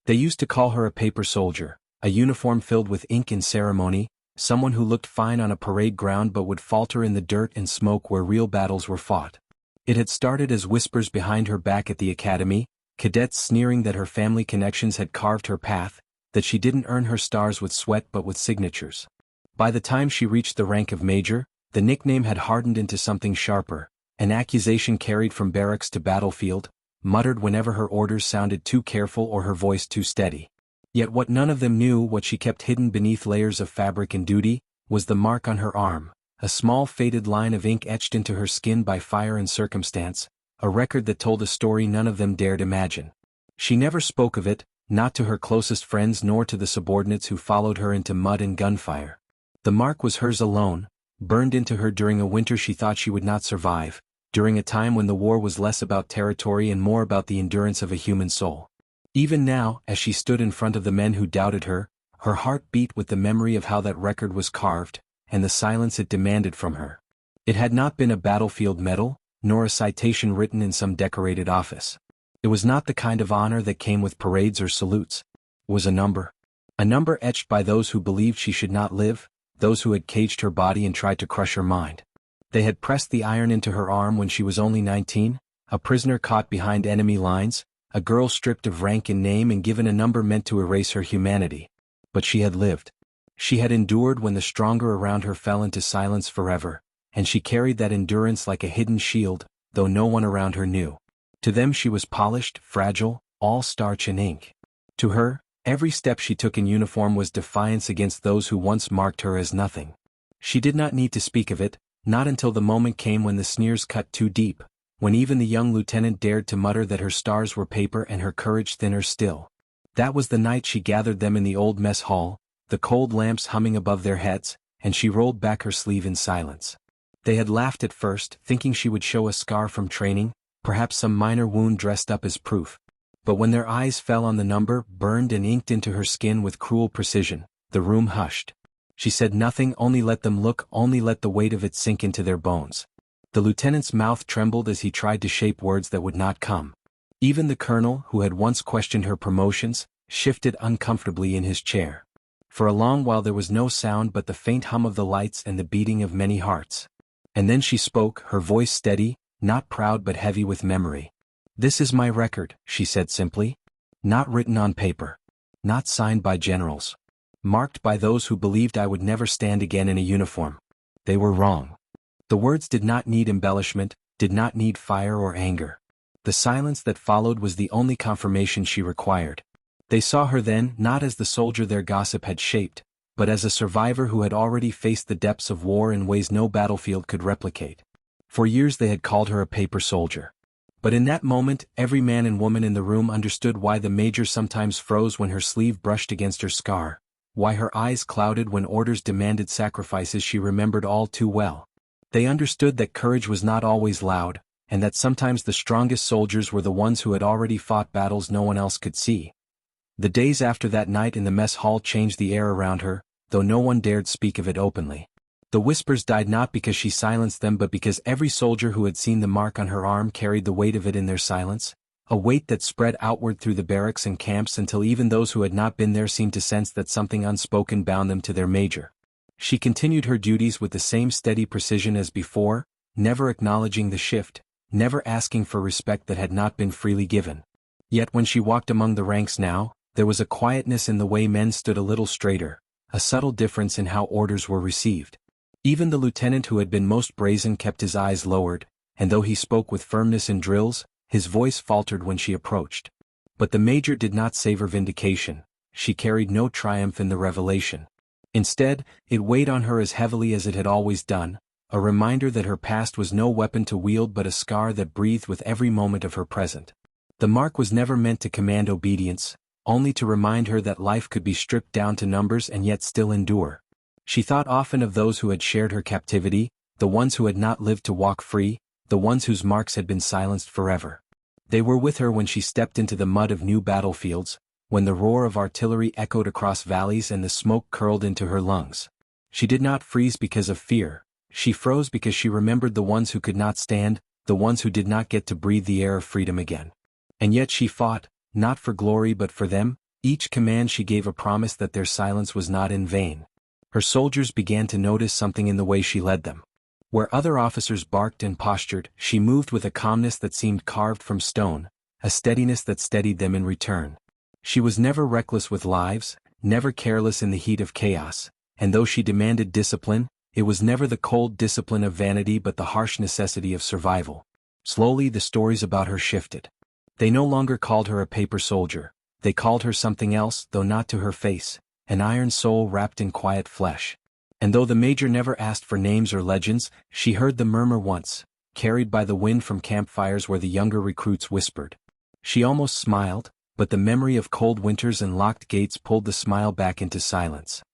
They used to call her a paper soldier, a uniform filled with ink and ceremony, someone who looked fine on a parade ground but would falter in the dirt and smoke where real battles were fought. It had started as whispers behind her back at the academy, cadets sneering that her family connections had carved her path, that she didn't earn her stars with sweat but with signatures. By the time she reached the rank of major, the nickname had hardened into something sharper, an accusation carried from barracks to battlefield, muttered whenever her orders sounded too careful or her voice too steady. Yet what none of them knew, what she kept hidden beneath layers of fabric and duty, was the mark on her arm, a small faded line of ink etched into her skin by fire and circumstance, a record that told a story none of them dared imagine. She never spoke of it, not to her closest friends nor to the subordinates who followed her into mud and gunfire. The mark was hers alone, burned into her during a winter she thought she would not survive, during a time when the war was less about territory and more about the endurance of a human soul. Even now, as she stood in front of the men who doubted her, her heart beat with the memory of how that record was carved, and the silence it demanded from her. It had not been a battlefield medal, nor a citation written in some decorated office. It was not the kind of honor that came with parades or salutes. It was a number. A number etched by those who believed she should not live, those who had caged her body and tried to crush her mind. They had pressed the iron into her arm when she was only 19, a prisoner caught behind enemy lines, a girl stripped of rank and name and given a number meant to erase her humanity. But she had lived. She had endured when the stronger around her fell into silence forever, and she carried that endurance like a hidden shield, though no one around her knew. To them she was polished, fragile, all starch and ink. To her, every step she took in uniform was defiance against those who once marked her as nothing. She did not need to speak of it, not until the moment came when the sneers cut too deep, when even the young lieutenant dared to mutter that her stars were paper and her courage thinner still. That was the night she gathered them in the old mess hall, the cold lamps humming above their heads, and she rolled back her sleeve in silence. They had laughed at first, thinking she would show a scar from training, perhaps some minor wound dressed up as proof. But when their eyes fell on the number, burned and inked into her skin with cruel precision, the room hushed. She said nothing, only let them look, only let the weight of it sink into their bones. The lieutenant's mouth trembled as he tried to shape words that would not come. Even the colonel, who had once questioned her promotions, shifted uncomfortably in his chair. For a long while there was no sound but the faint hum of the lights and the beating of many hearts. And then she spoke, her voice steady, not proud but heavy with memory. "This is my record," she said simply. "Not written on paper. Not signed by generals. Marked by those who believed I would never stand again in a uniform. They were wrong." The words did not need embellishment, did not need fire or anger. The silence that followed was the only confirmation she required. They saw her then, not as the soldier their gossip had shaped, but as a survivor who had already faced the depths of war in ways no battlefield could replicate. For years they had called her a paper soldier. But in that moment, every man and woman in the room understood why the major sometimes froze when her sleeve brushed against her scar, why her eyes clouded when orders demanded sacrifices she remembered all too well. They understood that courage was not always loud, and that sometimes the strongest soldiers were the ones who had already fought battles no one else could see. The days after that night in the mess hall changed the air around her, though no one dared speak of it openly. The whispers died not because she silenced them but because every soldier who had seen the mark on her arm carried the weight of it in their silence, a weight that spread outward through the barracks and camps until even those who had not been there seemed to sense that something unspoken bound them to their major. She continued her duties with the same steady precision as before, never acknowledging the shift, never asking for respect that had not been freely given. Yet when she walked among the ranks now, there was a quietness in the way men stood a little straighter, a subtle difference in how orders were received. Even the lieutenant who had been most brazen kept his eyes lowered, and though he spoke with firmness in drills, his voice faltered when she approached. But the major did not savor vindication. She carried no triumph in the revelation. Instead, it weighed on her as heavily as it had always done, a reminder that her past was no weapon to wield but a scar that breathed with every moment of her present. The mark was never meant to command obedience, only to remind her that life could be stripped down to numbers and yet still endure. She thought often of those who had shared her captivity, the ones who had not lived to walk free, the ones whose marks had been silenced forever. They were with her when she stepped into the mud of new battlefields, when the roar of artillery echoed across valleys and the smoke curled into her lungs. She did not freeze because of fear, she froze because she remembered the ones who could not stand, the ones who did not get to breathe the air of freedom again. And yet she fought, not for glory but for them, Each command she gave a promise that their silence was not in vain. Her soldiers began to notice something in the way she led them. Where other officers barked and postured, she moved with a calmness that seemed carved from stone, a steadiness that steadied them in return. She was never reckless with lives, never careless in the heat of chaos, and though she demanded discipline, it was never the cold discipline of vanity but the harsh necessity of survival. Slowly the stories about her shifted. They no longer called her a paper soldier, they called her something else, though not to her face, an iron soul wrapped in quiet flesh. And though the major never asked for names or legends, she heard the murmur once, carried by the wind from campfires where the younger recruits whispered. She almost smiled, but the memory of cold winters and locked gates pulled the smile back into silence.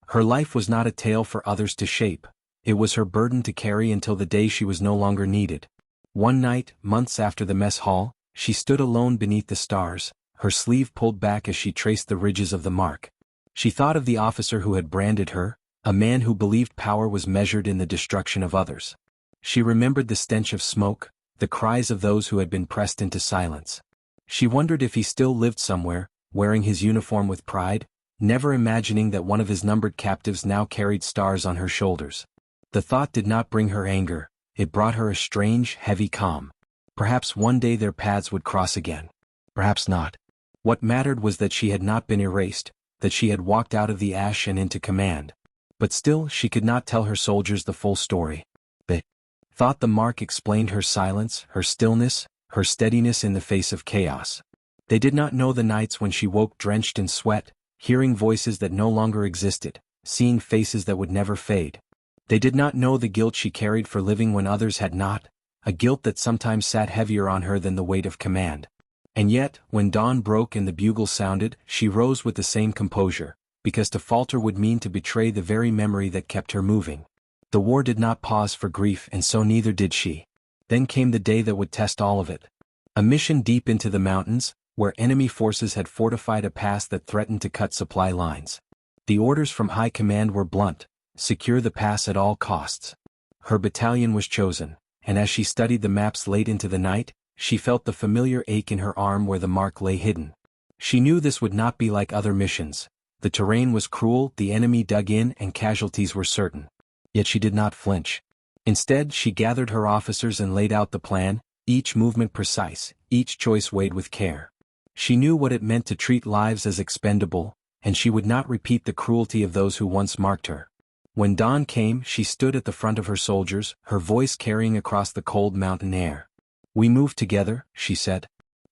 Her life was not a tale for others to shape, it was her burden to carry until the day she was no longer needed. One night, months after the mess hall, she stood alone beneath the stars, her sleeve pulled back as she traced the ridges of the mark. She thought of the officer who had branded her, a man who believed power was measured in the destruction of others. She remembered the stench of smoke, the cries of those who had been pressed into silence. She wondered if he still lived somewhere, wearing his uniform with pride, never imagining that one of his numbered captives now carried stars on her shoulders. The thought did not bring her anger, it brought her a strange, heavy calm. Perhaps one day their paths would cross again. Perhaps not. What mattered was that she had not been erased, that she had walked out of the ash and into command. But still she could not tell her soldiers the full story. They thought the mark explained her silence, her stillness, her steadiness in the face of chaos. They did not know the nights when she woke drenched in sweat, hearing voices that no longer existed, seeing faces that would never fade. They did not know the guilt she carried for living when others had not, a guilt that sometimes sat heavier on her than the weight of command. And yet, when dawn broke and the bugle sounded, she rose with the same composure, because to falter would mean to betray the very memory that kept her moving. The war did not pause for grief, and so neither did she. Then came the day that would test all of it. A mission deep into the mountains, where enemy forces had fortified a pass that threatened to cut supply lines. The orders from high command were blunt: secure the pass at all costs. Her battalion was chosen, and as she studied the maps late into the night, she felt the familiar ache in her arm where the mark lay hidden. She knew this would not be like other missions. The terrain was cruel, the enemy dug in, and casualties were certain. Yet she did not flinch. Instead, she gathered her officers and laid out the plan, each movement precise, each choice weighed with care. She knew what it meant to treat lives as expendable, and she would not repeat the cruelty of those who once marked her. When dawn came, she stood at the front of her soldiers, her voice carrying across the cold mountain air. "We moved together," she said.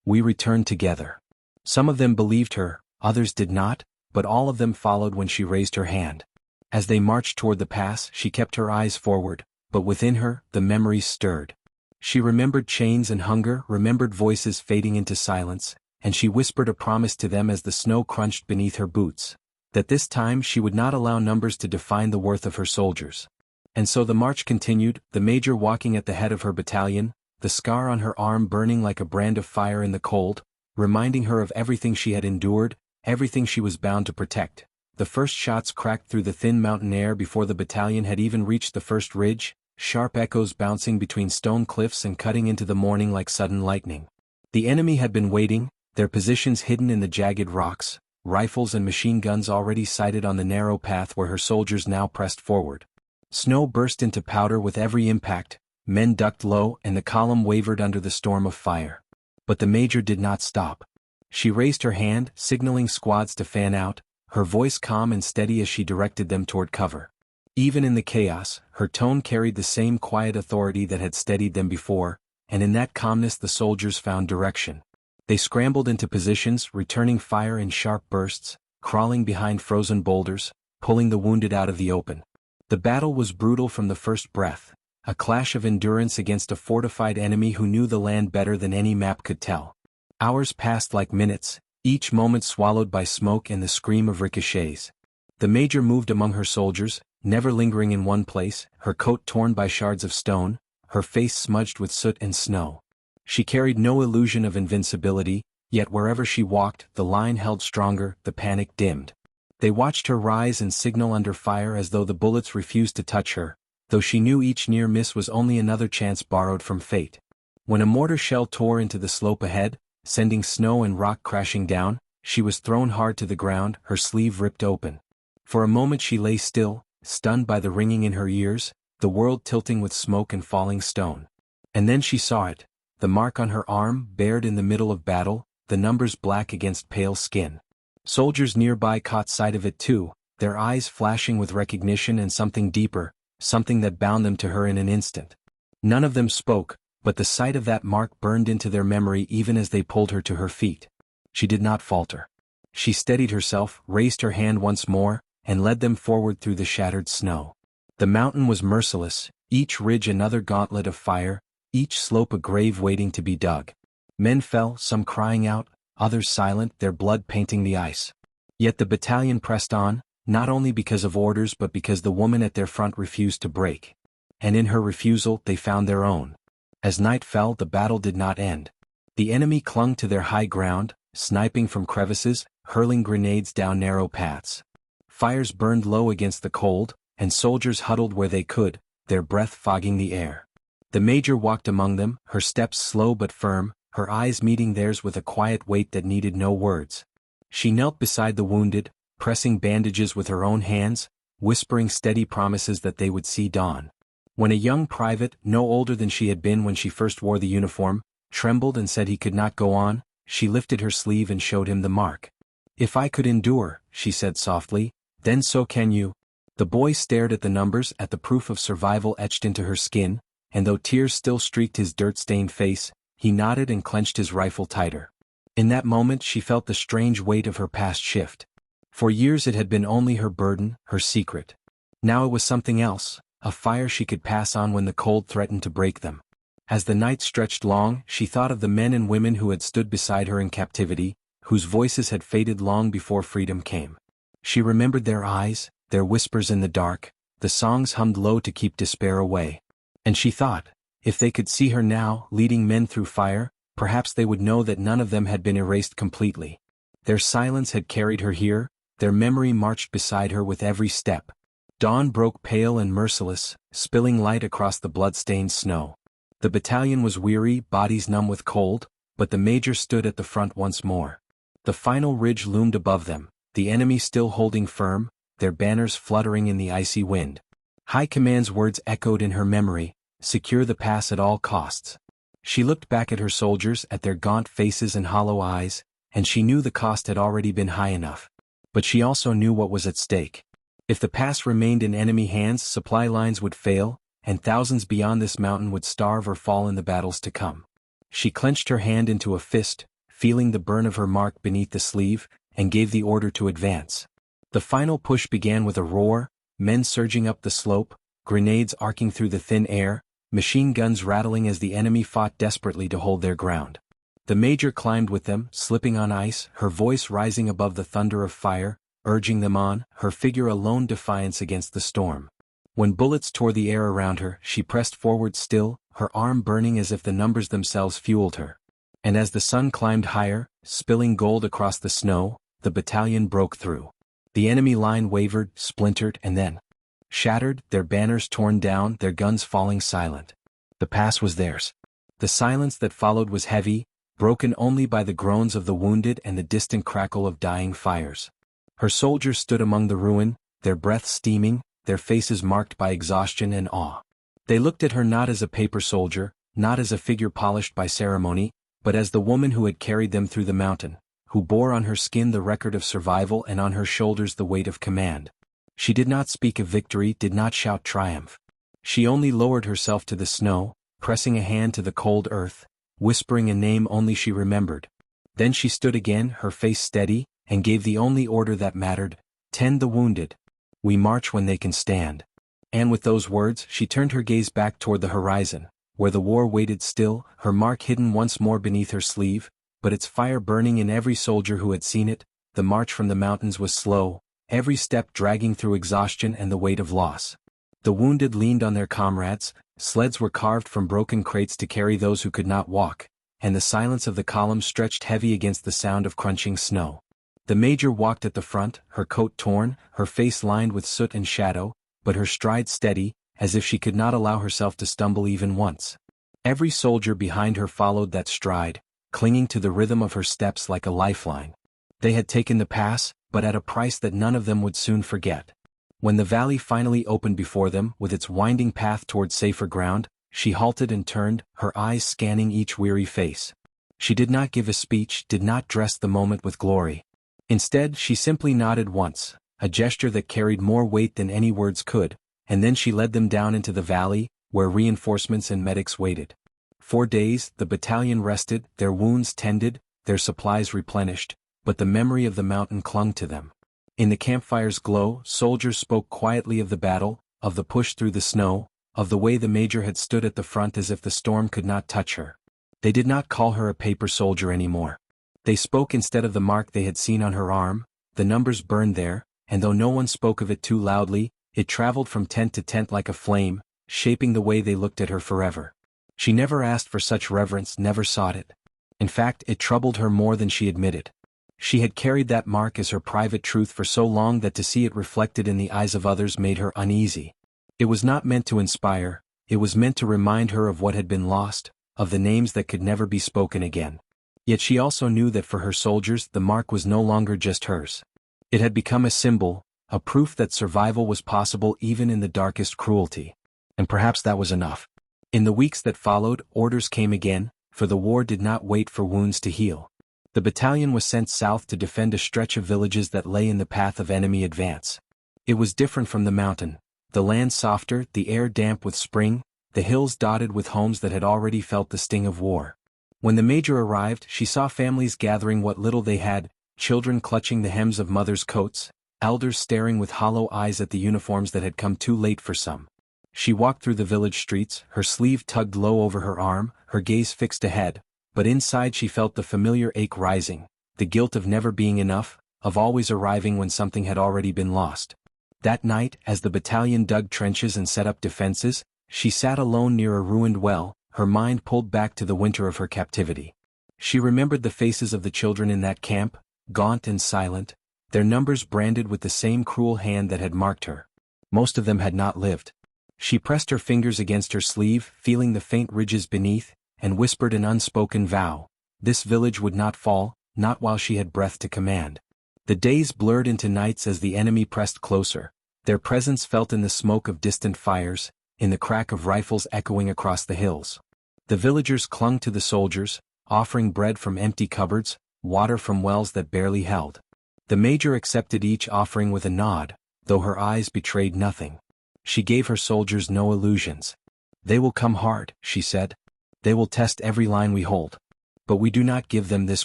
"We returned together." Some of them believed her, others did not, but all of them followed when she raised her hand. As they marched toward the pass, she kept her eyes forward, but within her, the memories stirred. She remembered chains and hunger, remembered voices fading into silence, and she whispered a promise to them as the snow crunched beneath her boots, that this time she would not allow numbers to define the worth of her soldiers. And so the march continued, the major walking at the head of her battalion, the scar on her arm burning like a brand of fire in the cold, reminding her of everything she had endured, everything she was bound to protect. The first shots cracked through the thin mountain air before the battalion had even reached the first ridge, sharp echoes bouncing between stone cliffs and cutting into the morning like sudden lightning. The enemy had been waiting, their positions hidden in the jagged rocks, rifles and machine guns already sighted on the narrow path where her soldiers now pressed forward. Snow burst into powder with every impact, men ducked low and the column wavered under the storm of fire. But the major did not stop. She raised her hand, signaling squads to fan out, her voice calm and steady as she directed them toward cover. Even in the chaos, her tone carried the same quiet authority that had steadied them before, and in that calmness the soldiers found direction. They scrambled into positions, returning fire in sharp bursts, crawling behind frozen boulders, pulling the wounded out of the open. The battle was brutal from the first breath, a clash of endurance against a fortified enemy who knew the land better than any map could tell. Hours passed like minutes, each moment swallowed by smoke and the scream of ricochets. The major moved among her soldiers, never lingering in one place, her coat torn by shards of stone, her face smudged with soot and snow. She carried no illusion of invincibility, yet wherever she walked, the line held stronger, the panic dimmed. They watched her rise and signal under fire as though the bullets refused to touch her, though she knew each near miss was only another chance borrowed from fate. When a mortar shell tore into the slope ahead, sending snow and rock crashing down, She was thrown hard to the ground, her sleeve ripped open. For a moment she lay still, stunned by the ringing in her ears, the world tilting with smoke and falling stone. And then she saw it, the mark on her arm, bared in the middle of battle, the numbers black against pale skin. Soldiers nearby caught sight of it too, their eyes flashing with recognition and something deeper, something that bound them to her in an instant. None of them spoke, but the sight of that mark burned into their memory even as they pulled her to her feet. She did not falter. She steadied herself, raised her hand once more, and led them forward through the shattered snow. The mountain was merciless, each ridge another gauntlet of fire, each slope a grave waiting to be dug. Men fell, some crying out, others silent, their blood painting the ice. Yet the battalion pressed on, not only because of orders but because the woman at their front refused to break. And in her refusal they found their own. As night fell, the battle did not end. The enemy clung to their high ground, sniping from crevices, hurling grenades down narrow paths. Fires burned low against the cold, and soldiers huddled where they could, their breath fogging the air. The major walked among them, her steps slow but firm, her eyes meeting theirs with a quiet weight that needed no words. She knelt beside the wounded, pressing bandages with her own hands, whispering steady promises that they would see dawn. When a young private, no older than she had been when she first wore the uniform, trembled and said he could not go on, she lifted her sleeve and showed him the mark. "If I could endure," she said softly, "then so can you." The boy stared at the numbers, at the proof of survival etched into her skin, and though tears still streaked his dirt-stained face, he nodded and clenched his rifle tighter. In that moment she felt the strange weight of her past shift. For years it had been only her burden, her secret. Now it was something else, a fire she could pass on when the cold threatened to break them. As the night stretched long, she thought of the men and women who had stood beside her in captivity, whose voices had faded long before freedom came. She remembered their eyes, their whispers in the dark, the songs hummed low to keep despair away. And she thought, if they could see her now, leading men through fire, perhaps they would know that none of them had been erased completely. Their silence had carried her here, their memory marched beside her with every step. Dawn broke pale and merciless, spilling light across the blood-stained snow. The battalion was weary, bodies numb with cold, but the major stood at the front once more. The final ridge loomed above them, the enemy still holding firm, their banners fluttering in the icy wind. High Command's words echoed in her memory, "Secure the pass at all costs." She looked back at her soldiers, at their gaunt faces and hollow eyes, and she knew the cost had already been high enough. But she also knew what was at stake. If the pass remained in enemy hands, supply lines would fail, and thousands beyond this mountain would starve or fall in the battles to come. She clenched her hand into a fist, feeling the burn of her mark beneath the sleeve, and gave the order to advance. The final push began with a roar, men surging up the slope, grenades arcing through the thin air, machine guns rattling as the enemy fought desperately to hold their ground. The major climbed with them, slipping on ice, her voice rising above the thunder of fire, urging them on, her figure a lone defiance against the storm. When bullets tore the air around her, she pressed forward still, her arm burning as if the numbers themselves fueled her. And as the sun climbed higher, spilling gold across the snow, the battalion broke through. The enemy line wavered, splintered, and then shattered, their banners torn down, their guns falling silent. The pass was theirs. The silence that followed was heavy, broken only by the groans of the wounded and the distant crackle of dying fires. Her soldiers stood among the ruin, their breath steaming, their faces marked by exhaustion and awe. They looked at her not as a paper soldier, not as a figure polished by ceremony, but as the woman who had carried them through the mountain, who bore on her skin the record of survival and on her shoulders the weight of command. She did not speak of victory, did not shout triumph. She only lowered herself to the snow, pressing a hand to the cold earth, whispering a name only she remembered. Then she stood again, her face steady, and gave the only order that mattered: "Tend the wounded. We march when they can stand." And with those words she turned her gaze back toward the horizon, where the war waited still, her mark hidden once more beneath her sleeve, but its fire burning in every soldier who had seen it. The march from the mountains was slow, every step dragging through exhaustion and the weight of loss. The wounded leaned on their comrades, sleds were carved from broken crates to carry those who could not walk, and the silence of the column stretched heavy against the sound of crunching snow. The major walked at the front, her coat torn, her face lined with soot and shadow, but her stride steady, as if she could not allow herself to stumble even once. Every soldier behind her followed that stride, clinging to the rhythm of her steps like a lifeline. They had taken the pass, but at a price that none of them would soon forget. When the valley finally opened before them with its winding path toward safer ground, she halted and turned, her eyes scanning each weary face. She did not give a speech, did not dress the moment with glory. Instead, she simply nodded once, a gesture that carried more weight than any words could, and then she led them down into the valley, where reinforcements and medics waited. 4 days, the battalion rested, their wounds tended, their supplies replenished, but the memory of the mountain clung to them. In the campfire's glow, soldiers spoke quietly of the battle, of the push through the snow, of the way the major had stood at the front as if the storm could not touch her. They did not call her a paper soldier anymore. They spoke instead of the mark they had seen on her arm. The numbers burned there, and though no one spoke of it too loudly, it traveled from tent to tent like a flame, shaping the way they looked at her forever. She never asked for such reverence, never sought it. In fact, it troubled her more than she admitted. She had carried that mark as her private truth for so long that to see it reflected in the eyes of others made her uneasy. It was not meant to inspire, it was meant to remind her of what had been lost, of the names that could never be spoken again. Yet she also knew that for her soldiers the mark was no longer just hers. It had become a symbol, a proof that survival was possible even in the darkest cruelty. And perhaps that was enough. In the weeks that followed, orders came again, for the war did not wait for wounds to heal. The battalion was sent south to defend a stretch of villages that lay in the path of enemy advance. It was different from the mountain, the land softer, the air damp with spring, the hills dotted with homes that had already felt the sting of war. When the major arrived, she saw families gathering what little they had, children clutching the hems of mothers' coats, elders staring with hollow eyes at the uniforms that had come too late for some. She walked through the village streets, her sleeve tugged low over her arm, her gaze fixed ahead, but inside she felt the familiar ache rising, the guilt of never being enough, of always arriving when something had already been lost. That night, as the battalion dug trenches and set up defenses, she sat alone near a ruined well, her mind pulled back to the winter of her captivity. She remembered the faces of the children in that camp, gaunt and silent, their numbers branded with the same cruel hand that had marked her. Most of them had not lived. She pressed her fingers against her sleeve, feeling the faint ridges beneath, and whispered an unspoken vow. This village would not fall, not while she had breath to command. The days blurred into nights as the enemy pressed closer, their presence felt in the smoke of distant fires, in the crack of rifles echoing across the hills. The villagers clung to the soldiers, offering bread from empty cupboards, water from wells that barely held. The major accepted each offering with a nod, though her eyes betrayed nothing. She gave her soldiers no illusions. "They will come hard," she said. "They will test every line we hold. But we do not give them this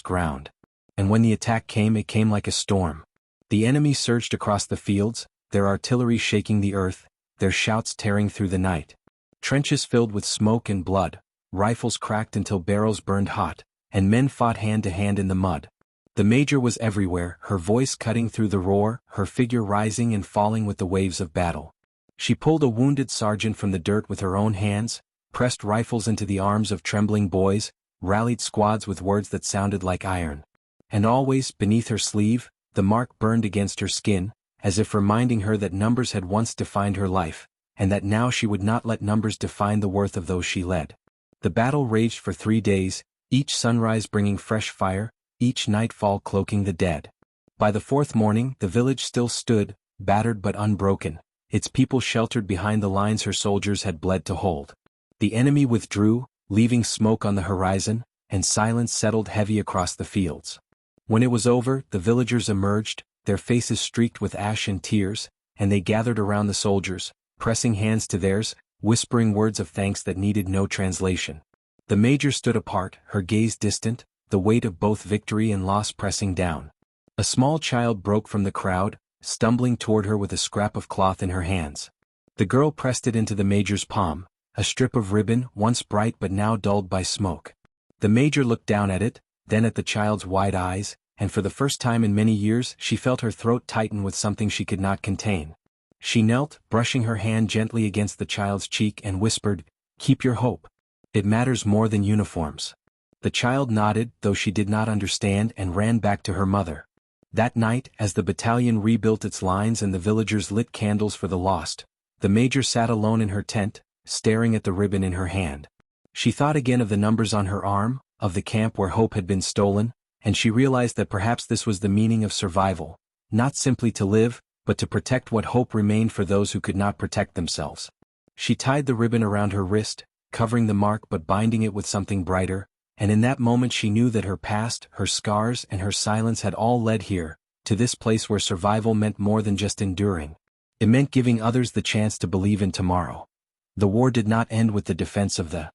ground." And when the attack came, it came like a storm. The enemy surged across the fields, their artillery shaking the earth, their shouts tearing through the night. Trenches filled with smoke and blood, rifles cracked until barrels burned hot, and men fought hand to hand in the mud. The major was everywhere, her voice cutting through the roar, her figure rising and falling with the waves of battle. She pulled a wounded sergeant from the dirt with her own hands, pressed rifles into the arms of trembling boys, rallied squads with words that sounded like iron. And always, beneath her sleeve, the mark burned against her skin, as if reminding her that numbers had once defined her life, and that now she would not let numbers define the worth of those she led. The battle raged for 3 days, each sunrise bringing fresh fire, each nightfall cloaking the dead. By the 4th morning, the village still stood, battered but unbroken, its people sheltered behind the lines her soldiers had bled to hold. The enemy withdrew, leaving smoke on the horizon, and silence settled heavy across the fields. When it was over, the villagers emerged, their faces streaked with ash and tears, and they gathered around the soldiers, pressing hands to theirs, whispering words of thanks that needed no translation. The major stood apart, her gaze distant, the weight of both victory and loss pressing down. A small child broke from the crowd, stumbling toward her with a scrap of cloth in her hands. The girl pressed it into the major's palm, a strip of ribbon, once bright but now dulled by smoke. The major looked down at it, then at the child's wide eyes, and for the first time in many years she felt her throat tighten with something she could not contain. She knelt, brushing her hand gently against the child's cheek and whispered, "Keep your hope. It matters more than uniforms." The child nodded, though she did not understand, and ran back to her mother. That night, as the battalion rebuilt its lines and the villagers lit candles for the lost, the major sat alone in her tent, staring at the ribbon in her hand. She thought again of the numbers on her arm, of the camp where hope had been stolen, and she realized that perhaps this was the meaning of survival, not simply to live, but to protect what hope remained for those who could not protect themselves. She tied the ribbon around her wrist, covering the mark but binding it with something brighter, and in that moment she knew that her past, her scars, and her silence had all led here, to this place where survival meant more than just enduring. It meant giving others the chance to believe in tomorrow. The war did not end with the defense of the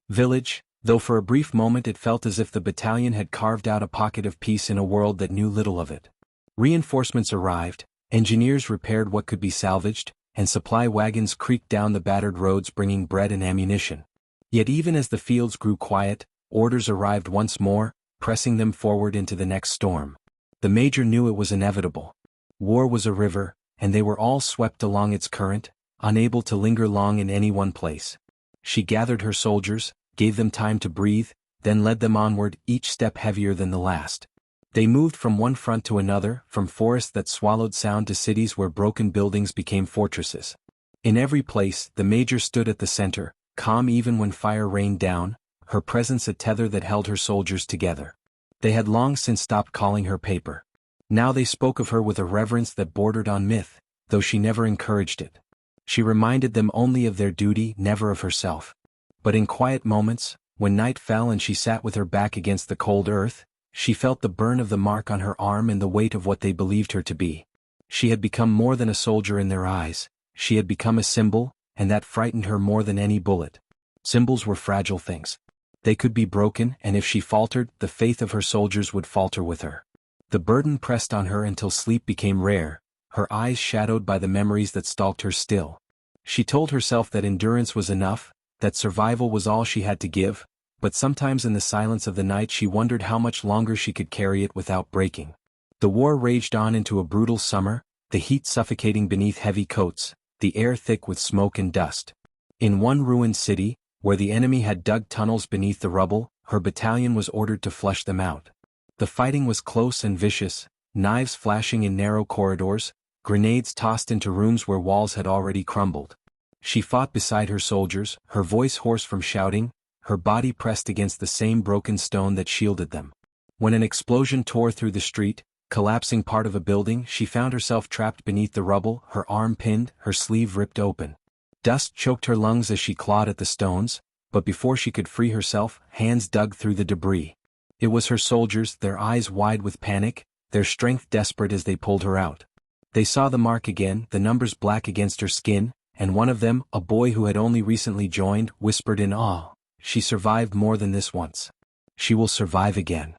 village, though for a brief moment it felt as if the battalion had carved out a pocket of peace in a world that knew little of it. Reinforcements arrived, engineers repaired what could be salvaged, and supply wagons creaked down the battered roads bringing bread and ammunition. Yet even as the fields grew quiet, orders arrived once more, pressing them forward into the next storm. The major knew it was inevitable. War was a river, and they were all swept along its current, unable to linger long in any one place. She gathered her soldiers, gave them time to breathe, then led them onward, each step heavier than the last. They moved from one front to another, from forests that swallowed sound to cities where broken buildings became fortresses. In every place, the major stood at the center, calm even when fire rained down, her presence a tether that held her soldiers together. They had long since stopped calling her paper. Now they spoke of her with a reverence that bordered on myth, though she never encouraged it. She reminded them only of their duty, never of herself. But in quiet moments, when night fell and she sat with her back against the cold earth, she felt the burn of the mark on her arm and the weight of what they believed her to be. She had become more than a soldier in their eyes, she had become a symbol, and that frightened her more than any bullet. Symbols were fragile things. They could be broken, and if she faltered, the faith of her soldiers would falter with her. The burden pressed on her until sleep became rare, her eyes shadowed by the memories that stalked her still. She told herself that endurance was enough, that survival was all she had to give, but sometimes in the silence of the night she wondered how much longer she could carry it without breaking. The war raged on into a brutal summer, the heat suffocating beneath heavy coats, the air thick with smoke and dust. In one ruined city, where the enemy had dug tunnels beneath the rubble, her battalion was ordered to flush them out. The fighting was close and vicious, knives flashing in narrow corridors, grenades tossed into rooms where walls had already crumbled. She fought beside her soldiers, her voice hoarse from shouting, her body pressed against the same broken stone that shielded them. When an explosion tore through the street, collapsing part of a building, she found herself trapped beneath the rubble, her arm pinned, her sleeve ripped open. Dust choked her lungs as she clawed at the stones, but before she could free herself, hands dug through the debris. It was her soldiers, their eyes wide with panic, their strength desperate as they pulled her out. They saw the mark again, the numbers black against her skin, and one of them, a boy who had only recently joined, whispered in awe, "She survived more than this once. She will survive again."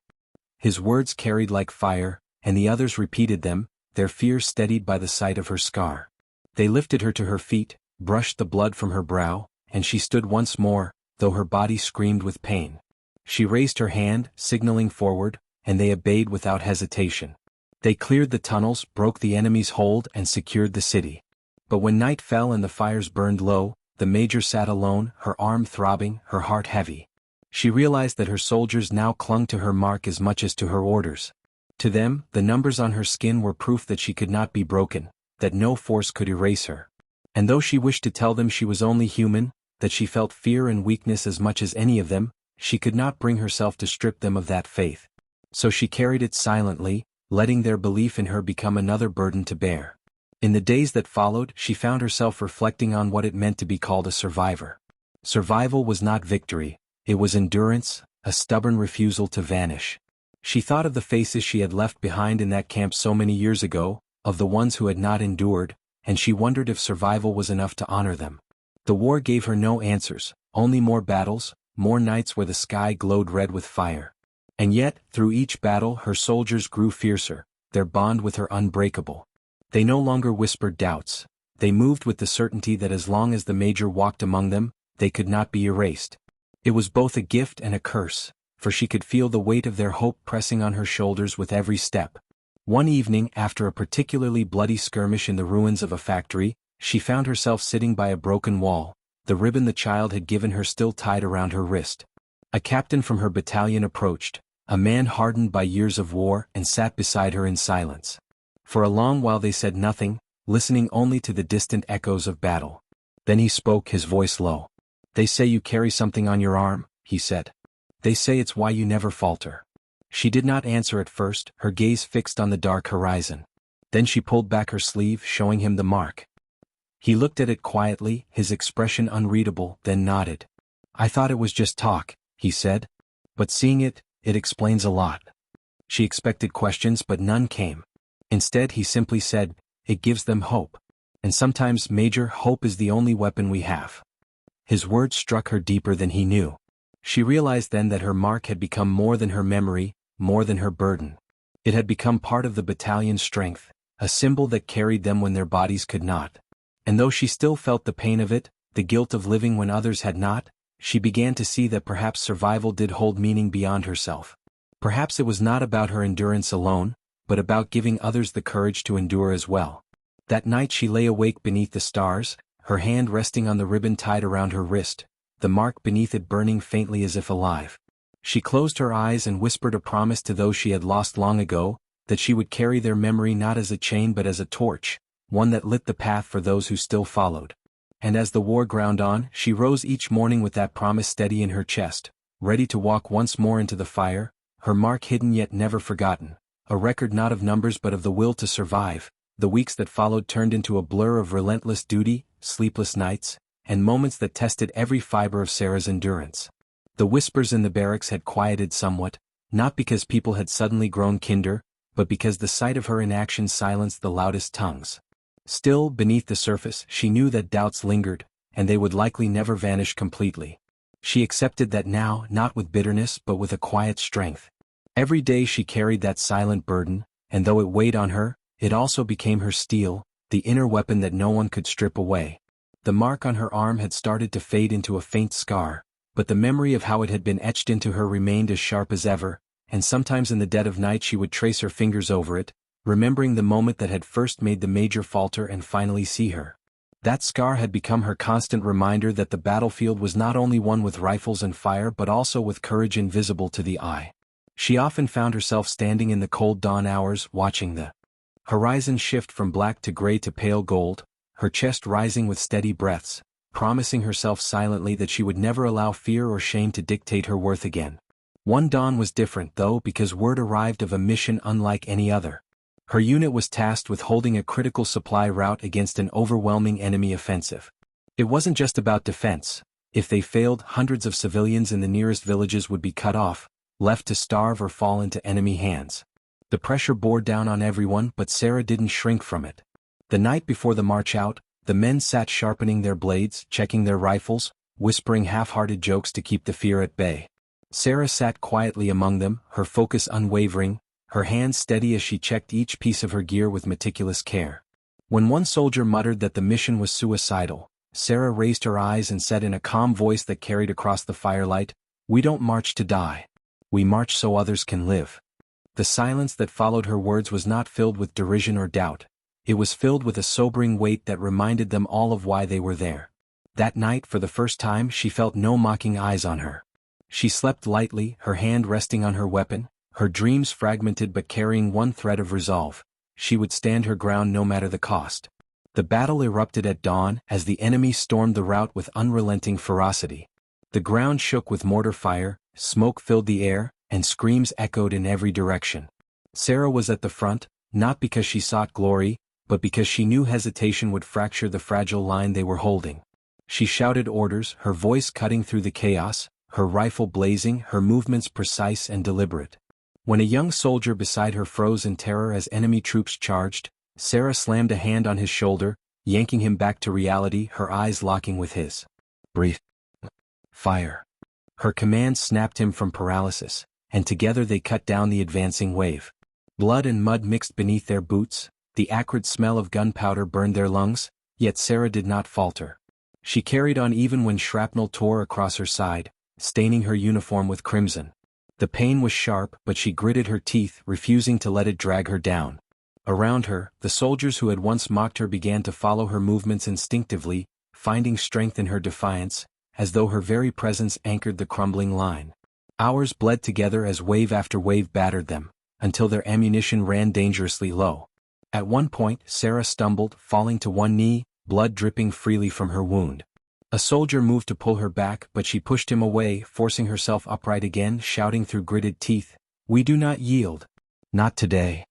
His words carried like fire, and the others repeated them, their fear steadied by the sight of her scar. They lifted her to her feet, brushed the blood from her brow, and she stood once more, though her body screamed with pain. She raised her hand, signaling forward, and they obeyed without hesitation. They cleared the tunnels, broke the enemy's hold, and secured the city. But when night fell and the fires burned low, the major sat alone, her arm throbbing, her heart heavy. She realized that her soldiers now clung to her mark as much as to her orders. To them, the numbers on her skin were proof that she could not be broken, that no force could erase her. And though she wished to tell them she was only human, that she felt fear and weakness as much as any of them, she could not bring herself to strip them of that faith. So she carried it silently, letting their belief in her become another burden to bear. In the days that followed, she found herself reflecting on what it meant to be called a survivor. Survival was not victory, it was endurance, a stubborn refusal to vanish. She thought of the faces she had left behind in that camp so many years ago, of the ones who had not endured, and she wondered if survival was enough to honor them. The war gave her no answers, only more battles, more nights where the sky glowed red with fire. And yet, through each battle her soldiers grew fiercer, their bond with her unbreakable. They no longer whispered doubts, they moved with the certainty that as long as the major walked among them, they could not be erased. It was both a gift and a curse, for she could feel the weight of their hope pressing on her shoulders with every step. One evening, after a particularly bloody skirmish in the ruins of a factory, she found herself sitting by a broken wall, the ribbon the child had given her still tied around her wrist. A captain from her battalion approached, a man hardened by years of war, and sat beside her in silence. For a long while they said nothing, listening only to the distant echoes of battle. Then he spoke, his voice low. "They say you carry something on your arm," he said. "They say it's why you never falter." She did not answer at first, her gaze fixed on the dark horizon. Then she pulled back her sleeve, showing him the mark. He looked at it quietly, his expression unreadable, then nodded. "I thought it was just talk," he said. "But seeing it, it explains a lot." She expected questions but none came. Instead he simply said, "It gives them hope. And sometimes, Major, hope is the only weapon we have." His words struck her deeper than he knew. She realized then that her mark had become more than her memory, more than her burden. It had become part of the battalion's strength, a symbol that carried them when their bodies could not. And though she still felt the pain of it, the guilt of living when others had not, she began to see that perhaps survival did hold meaning beyond herself. Perhaps it was not about her endurance alone, but about giving others the courage to endure as well. That night she lay awake beneath the stars, her hand resting on the ribbon tied around her wrist, the mark beneath it burning faintly as if alive. She closed her eyes and whispered a promise to those she had lost long ago, that she would carry their memory not as a chain but as a torch, one that lit the path for those who still followed. And as the war ground on, she rose each morning with that promise steady in her chest, ready to walk once more into the fire, her mark hidden yet never forgotten, a record not of numbers but of the will to survive. The weeks that followed turned into a blur of relentless duty, sleepless nights, and moments that tested every fiber of Sarah's endurance. The whispers in the barracks had quieted somewhat, not because people had suddenly grown kinder, but because the sight of her in action silenced the loudest tongues. Still, beneath the surface, she knew that doubts lingered, and they would likely never vanish completely. She accepted that now, not with bitterness but with a quiet strength. Every day she carried that silent burden, and though it weighed on her, it also became her steel, the inner weapon that no one could strip away. The mark on her arm had started to fade into a faint scar, but the memory of how it had been etched into her remained as sharp as ever, and sometimes in the dead of night she would trace her fingers over it, remembering the moment that had first made the Major falter and finally see her. That scar had become her constant reminder that the battlefield was not only one with rifles and fire but also with courage invisible to the eye. She often found herself standing in the cold dawn hours watching the horizon shift from black to gray to pale gold, her chest rising with steady breaths, promising herself silently that she would never allow fear or shame to dictate her worth again. One dawn was different though, because word arrived of a mission unlike any other. Her unit was tasked with holding a critical supply route against an overwhelming enemy offensive. It wasn't just about defense. If they failed, hundreds of civilians in the nearest villages would be cut off, left to starve or fall into enemy hands. The pressure bore down on everyone, but Sarah didn't shrink from it. The night before the march out, the men sat sharpening their blades, checking their rifles, whispering half-hearted jokes to keep the fear at bay. Sarah sat quietly among them, her focus unwavering, her hands steady as she checked each piece of her gear with meticulous care. When one soldier muttered that the mission was suicidal, Sarah raised her eyes and said in a calm voice that carried across the firelight, "We don't march to die. We march so others can live." The silence that followed her words was not filled with derision or doubt. It was filled with a sobering weight that reminded them all of why they were there. That night, for the first time, she felt no mocking eyes on her. She slept lightly, her hand resting on her weapon, her dreams fragmented but carrying one thread of resolve. She would stand her ground no matter the cost. The battle erupted at dawn as the enemy stormed the route with unrelenting ferocity. The ground shook with mortar fire, smoke filled the air, and screams echoed in every direction. Sarah was at the front, not because she sought glory, but because she knew hesitation would fracture the fragile line they were holding. She shouted orders, her voice cutting through the chaos, her rifle blazing, her movements precise and deliberate. When a young soldier beside her froze in terror as enemy troops charged, Sarah slammed a hand on his shoulder, yanking him back to reality, her eyes locking with his. "Breathe. Fire." Her command snapped him from paralysis, and together they cut down the advancing wave. Blood and mud mixed beneath their boots, the acrid smell of gunpowder burned their lungs, yet Sarah did not falter. She carried on even when shrapnel tore across her side, staining her uniform with crimson. The pain was sharp, but she gritted her teeth, refusing to let it drag her down. Around her, the soldiers who had once mocked her began to follow her movements instinctively, finding strength in her defiance, as though her very presence anchored the crumbling line. Hours bled together as wave after wave battered them, until their ammunition ran dangerously low. At one point, Sarah stumbled, falling to one knee, blood dripping freely from her wound. A soldier moved to pull her back, but she pushed him away, forcing herself upright again, shouting through gritted teeth, "We do not yield. Not today."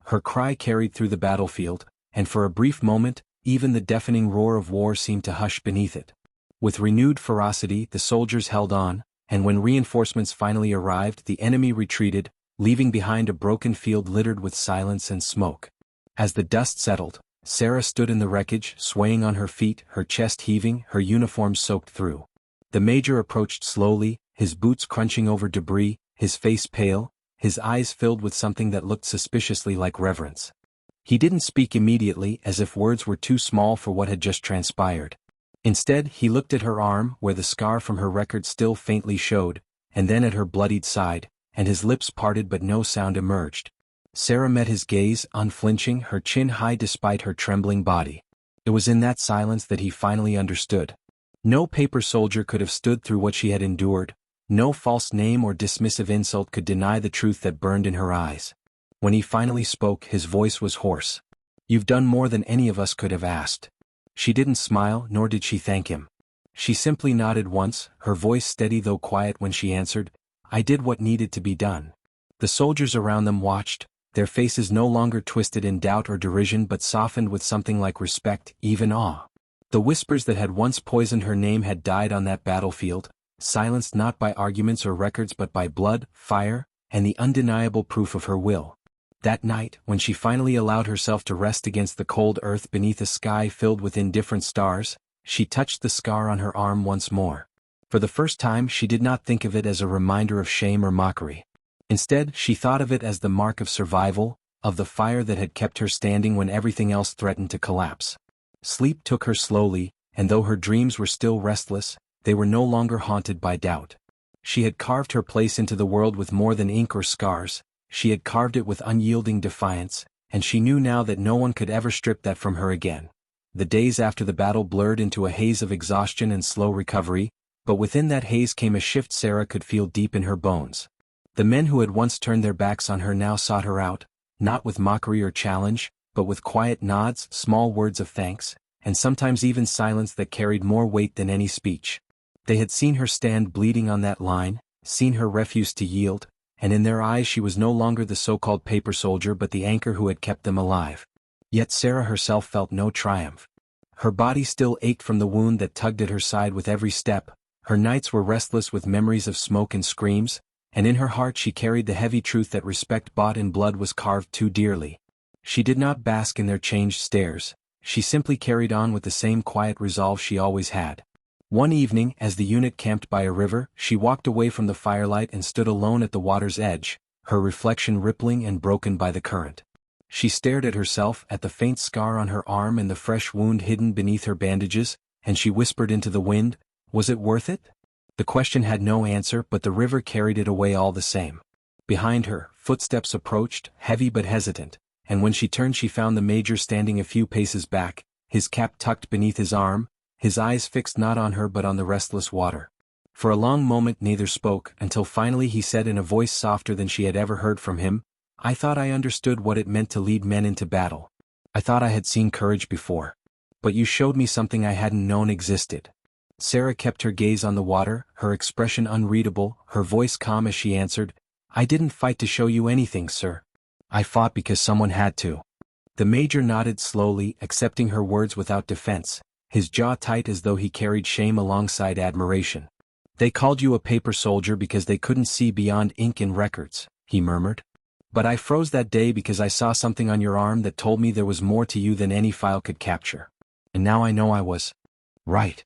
Her cry carried through the battlefield, and for a brief moment, even the deafening roar of war seemed to hush beneath it. With renewed ferocity, the soldiers held on, and when reinforcements finally arrived, the enemy retreated, leaving behind a broken field littered with silence and smoke. As the dust settled, Sarah stood in the wreckage, swaying on her feet, her chest heaving, her uniform soaked through. The major approached slowly, his boots crunching over debris, his face pale, his eyes filled with something that looked suspiciously like reverence. He didn't speak immediately, as if words were too small for what had just transpired. Instead, he looked at her arm, where the scar from her record still faintly showed, and then at her bloodied side, and his lips parted but no sound emerged. Sarah met his gaze, unflinching, her chin high despite her trembling body. It was in that silence that he finally understood. No paper soldier could have stood through what she had endured. No false name or dismissive insult could deny the truth that burned in her eyes. When he finally spoke, his voice was hoarse. "You've done more than any of us could have asked." She didn't smile, nor did she thank him. She simply nodded once, her voice steady though quiet when she answered, "I did what needed to be done." The soldiers around them watched, their faces no longer twisted in doubt or derision but softened with something like respect, even awe. The whispers that had once poisoned her name had died on that battlefield, silenced not by arguments or records but by blood, fire, and the undeniable proof of her will. That night, when she finally allowed herself to rest against the cold earth beneath a sky filled with indifferent stars, she touched the scar on her arm once more. For the first time, she did not think of it as a reminder of shame or mockery. Instead, she thought of it as the mark of survival, of the fire that had kept her standing when everything else threatened to collapse. Sleep took her slowly, and though her dreams were still restless, they were no longer haunted by doubt. She had carved her place into the world with more than ink or scars. She had carved it with unyielding defiance, and she knew now that no one could ever strip that from her again. The days after the battle blurred into a haze of exhaustion and slow recovery, but within that haze came a shift Sarah could feel deep in her bones. The men who had once turned their backs on her now sought her out, not with mockery or challenge, but with quiet nods, small words of thanks, and sometimes even silence that carried more weight than any speech. They had seen her stand bleeding on that line, seen her refuse to yield, and in their eyes she was no longer the so-called paper soldier but the anchor who had kept them alive. Yet Sarah herself felt no triumph. Her body still ached from the wound that tugged at her side with every step, her nights were restless with memories of smoke and screams, and in her heart she carried the heavy truth that respect bought in blood was carved too dearly. She did not bask in their changed stares, she simply carried on with the same quiet resolve she always had. One evening, as the unit camped by a river, she walked away from the firelight and stood alone at the water's edge, her reflection rippling and broken by the current. She stared at herself, at the faint scar on her arm and the fresh wound hidden beneath her bandages, and she whispered into the wind, "Was it worth it?" The question had no answer, but the river carried it away all the same. Behind her, footsteps approached, heavy but hesitant, and when she turned she found the major standing a few paces back, his cap tucked beneath his arm, his eyes fixed not on her but on the restless water. For a long moment neither spoke, until finally he said in a voice softer than she had ever heard from him, "I thought I understood what it meant to lead men into battle. I thought I had seen courage before. But you showed me something I hadn't known existed." Sarah kept her gaze on the water, her expression unreadable, her voice calm as she answered, "I didn't fight to show you anything, sir. I fought because someone had to." The major nodded slowly, accepting her words without defense, his jaw tight as though he carried shame alongside admiration. "They called you a paper soldier because they couldn't see beyond ink and records," he murmured. "But I froze that day because I saw something on your arm that told me there was more to you than any file could capture. And now I know I was right."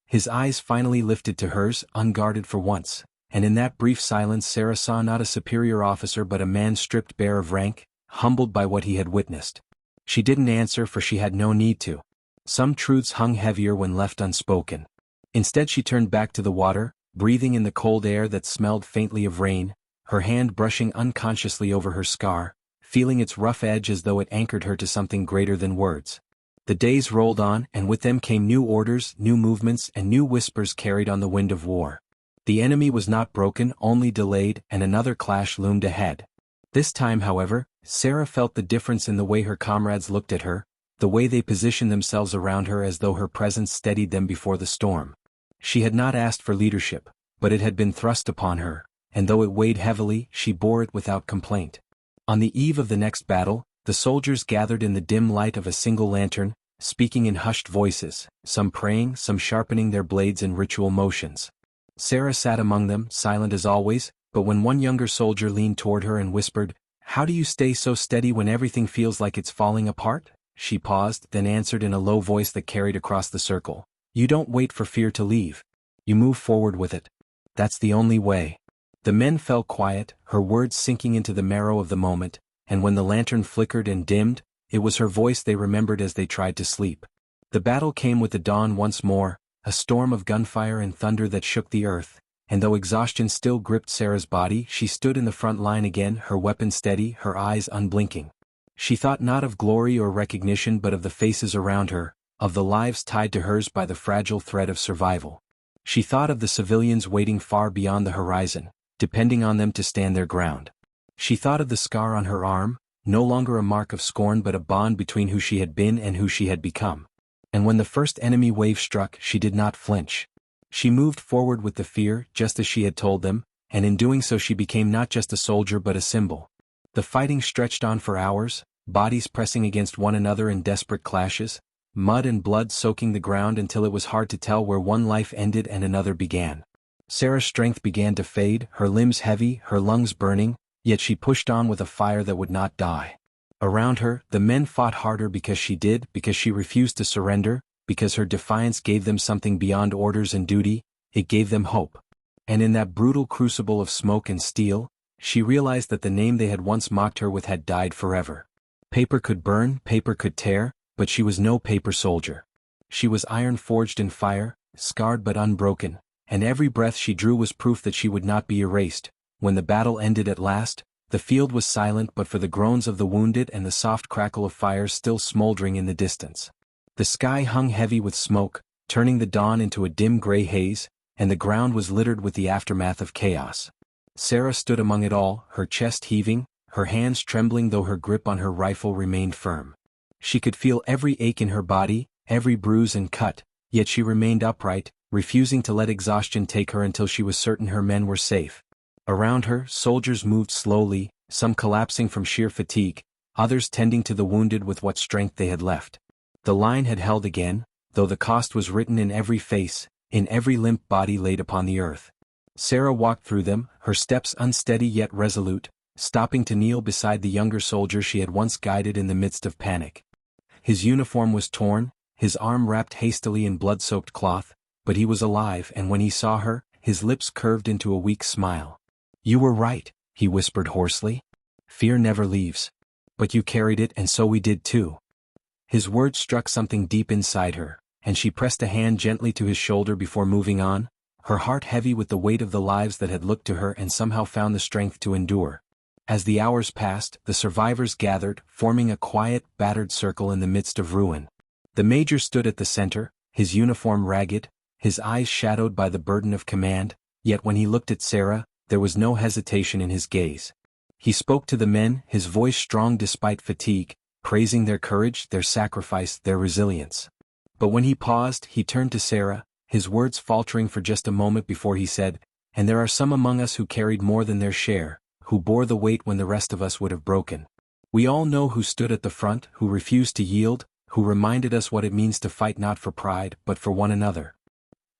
His eyes finally lifted to hers, unguarded for once, and in that brief silence Sarah saw not a superior officer but a man stripped bare of rank, humbled by what he had witnessed. She didn't answer for she had no need to. Some truths hung heavier when left unspoken. Instead she turned back to the water, breathing in the cold air that smelled faintly of rain, her hand brushing unconsciously over her scar, feeling its rough edge as though it anchored her to something greater than words. The days rolled on, and with them came new orders, new movements, and new whispers carried on the wind of war. The enemy was not broken, only delayed, and another clash loomed ahead. This time, however, Sarah felt the difference in the way her comrades looked at her, the way they positioned themselves around her as though her presence steadied them before the storm. She had not asked for leadership, but it had been thrust upon her, and though it weighed heavily, she bore it without complaint. On the eve of the next battle, the soldiers gathered in the dim light of a single lantern, speaking in hushed voices, some praying, some sharpening their blades in ritual motions. Sarah sat among them, silent as always, but when one younger soldier leaned toward her and whispered, "How do you stay so steady when everything feels like it's falling apart?" She paused, then answered in a low voice that carried across the circle, "You don't wait for fear to leave. You move forward with it. That's the only way." The men fell quiet, her words sinking into the marrow of the moment, and when the lantern flickered and dimmed, it was her voice they remembered as they tried to sleep. The battle came with the dawn once more, a storm of gunfire and thunder that shook the earth, and though exhaustion still gripped Sarah's body, she stood in the front line again, her weapon steady, her eyes unblinking. She thought not of glory or recognition but of the faces around her, of the lives tied to hers by the fragile thread of survival. She thought of the civilians waiting far beyond the horizon, depending on them to stand their ground. She thought of the scar on her arm, no longer a mark of scorn but a bond between who she had been and who she had become. And when the first enemy wave struck, she did not flinch. She moved forward with the fear, just as she had told them, and in doing so she became not just a soldier but a symbol. The fighting stretched on for hours, bodies pressing against one another in desperate clashes, mud and blood soaking the ground until it was hard to tell where one life ended and another began. Sarah's strength began to fade, her limbs heavy, her lungs burning, yet she pushed on with a fire that would not die. Around her, the men fought harder because she did, because she refused to surrender, because her defiance gave them something beyond orders and duty, it gave them hope. And in that brutal crucible of smoke and steel, she realized that the name they had once mocked her with had died forever. Paper could burn, paper could tear, but she was no paper soldier. She was iron forged in fire, scarred but unbroken, and every breath she drew was proof that she would not be erased. When the battle ended at last, the field was silent but for the groans of the wounded and the soft crackle of fires still smoldering in the distance. The sky hung heavy with smoke, turning the dawn into a dim gray haze, and the ground was littered with the aftermath of chaos. Sarah stood among it all, her chest heaving, her hands trembling though her grip on her rifle remained firm. She could feel every ache in her body, every bruise and cut, yet she remained upright, refusing to let exhaustion take her until she was certain her men were safe. Around her, soldiers moved slowly, some collapsing from sheer fatigue, others tending to the wounded with what strength they had left. The line had held again, though the cost was written in every face, in every limp body laid upon the earth. Sarah walked through them, her steps unsteady yet resolute, stopping to kneel beside the younger soldier she had once guided in the midst of panic. His uniform was torn, his arm wrapped hastily in blood-soaked cloth, but he was alive, and when he saw her, his lips curved into a weak smile. "You were right," he whispered hoarsely. "Fear never leaves. But you carried it and so we did too." His words struck something deep inside her, and she pressed a hand gently to his shoulder before moving on, her heart heavy with the weight of the lives that had looked to her and somehow found the strength to endure. As the hours passed, the survivors gathered, forming a quiet, battered circle in the midst of ruin. The major stood at the center, his uniform ragged, his eyes shadowed by the burden of command, yet when he looked at Sarah, there was no hesitation in his gaze. He spoke to the men, his voice strong despite fatigue, praising their courage, their sacrifice, their resilience. But when he paused, he turned to Sarah, his words faltering for just a moment before he said, "And there are some among us who carried more than their share, who bore the weight when the rest of us would have broken. We all know who stood at the front, who refused to yield, who reminded us what it means to fight not for pride, but for one another."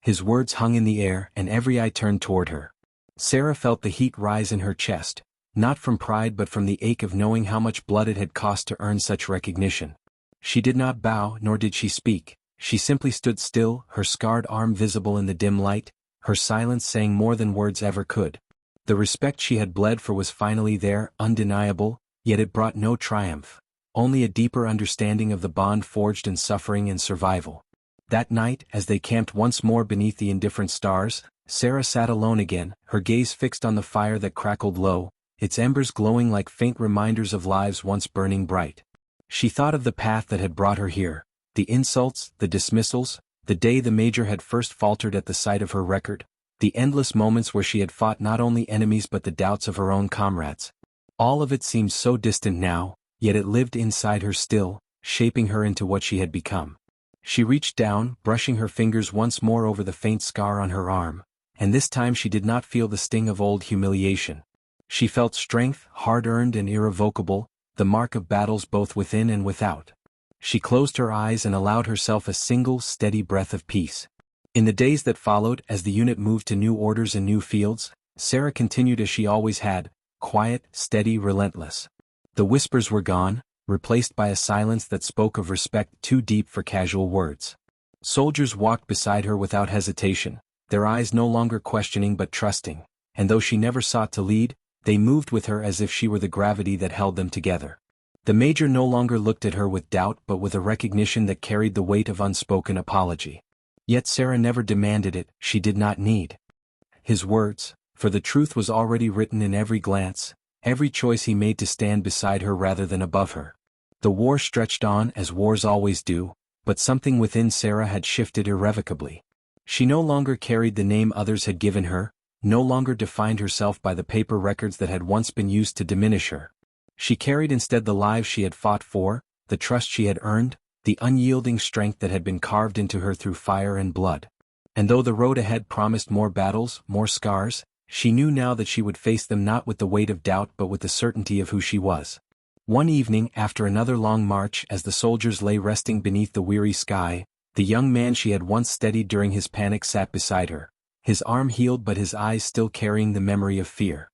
His words hung in the air, and every eye turned toward her. Sarah felt the heat rise in her chest, not from pride but from the ache of knowing how much blood it had cost to earn such recognition. She did not bow, nor did she speak. She simply stood still, her scarred arm visible in the dim light, her silence saying more than words ever could. The respect she had bled for was finally there, undeniable, yet it brought no triumph, only a deeper understanding of the bond forged in suffering and survival. That night, as they camped once more beneath the indifferent stars, Sarah sat alone again, her gaze fixed on the fire that crackled low, its embers glowing like faint reminders of lives once burning bright. She thought of the path that had brought her here, the insults, the dismissals, the day the major had first faltered at the sight of her record, the endless moments where she had fought not only enemies but the doubts of her own comrades. All of it seemed so distant now, yet it lived inside her still, shaping her into what she had become. She reached down, brushing her fingers once more over the faint scar on her arm, and this time she did not feel the sting of old humiliation. She felt strength, hard-earned and irrevocable, the mark of battles both within and without. She closed her eyes and allowed herself a single, steady breath of peace. In the days that followed, as the unit moved to new orders and new fields, Sarah continued as she always had, quiet, steady, relentless. The whispers were gone, replaced by a silence that spoke of respect too deep for casual words. Soldiers walked beside her without hesitation, their eyes no longer questioning but trusting, and though she never sought to lead, they moved with her as if she were the gravity that held them together. The major no longer looked at her with doubt but with a recognition that carried the weight of unspoken apology. Yet Sarah never demanded it, she did not need his words, for the truth was already written in every glance, every choice he made to stand beside her rather than above her. The war stretched on as wars always do, but something within Sarah had shifted irrevocably. She no longer carried the name others had given her, no longer defined herself by the paper records that had once been used to diminish her. She carried instead the lives she had fought for, the trust she had earned, the unyielding strength that had been carved into her through fire and blood. And though the road ahead promised more battles, more scars, she knew now that she would face them not with the weight of doubt but with the certainty of who she was. One evening, after another long march, as the soldiers lay resting beneath the weary sky, the young man she had once steadied during his panic sat beside her, his arm healed but his eyes still carrying the memory of fear.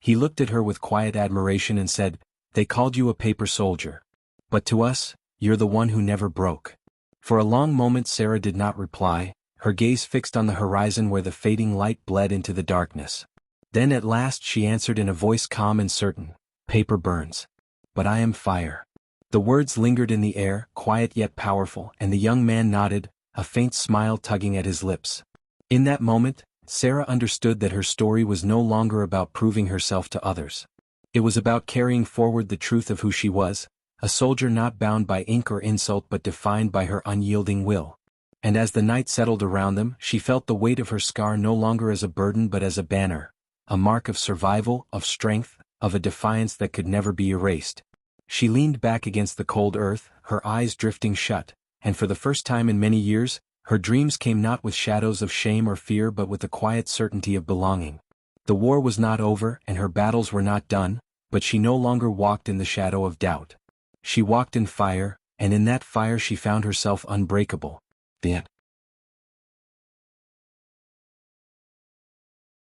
He looked at her with quiet admiration and said, "They called you a paper soldier. But to us, you're the one who never broke." For a long moment Sarah did not reply, her gaze fixed on the horizon where the fading light bled into the darkness. Then at last she answered in a voice calm and certain, "Paper burns. But I am fire." The words lingered in the air, quiet yet powerful, and the young man nodded, a faint smile tugging at his lips. In that moment, Sarah understood that her story was no longer about proving herself to others. It was about carrying forward the truth of who she was, a soldier not bound by ink or insult but defined by her unyielding will. And as the night settled around them, she felt the weight of her scar no longer as a burden but as a banner, a mark of survival, of strength, of a defiance that could never be erased. She leaned back against the cold earth, her eyes drifting shut, and for the first time in many years, her dreams came not with shadows of shame or fear but with the quiet certainty of belonging. The war was not over and her battles were not done, but she no longer walked in the shadow of doubt. She walked in fire, and in that fire she found herself unbreakable. The end.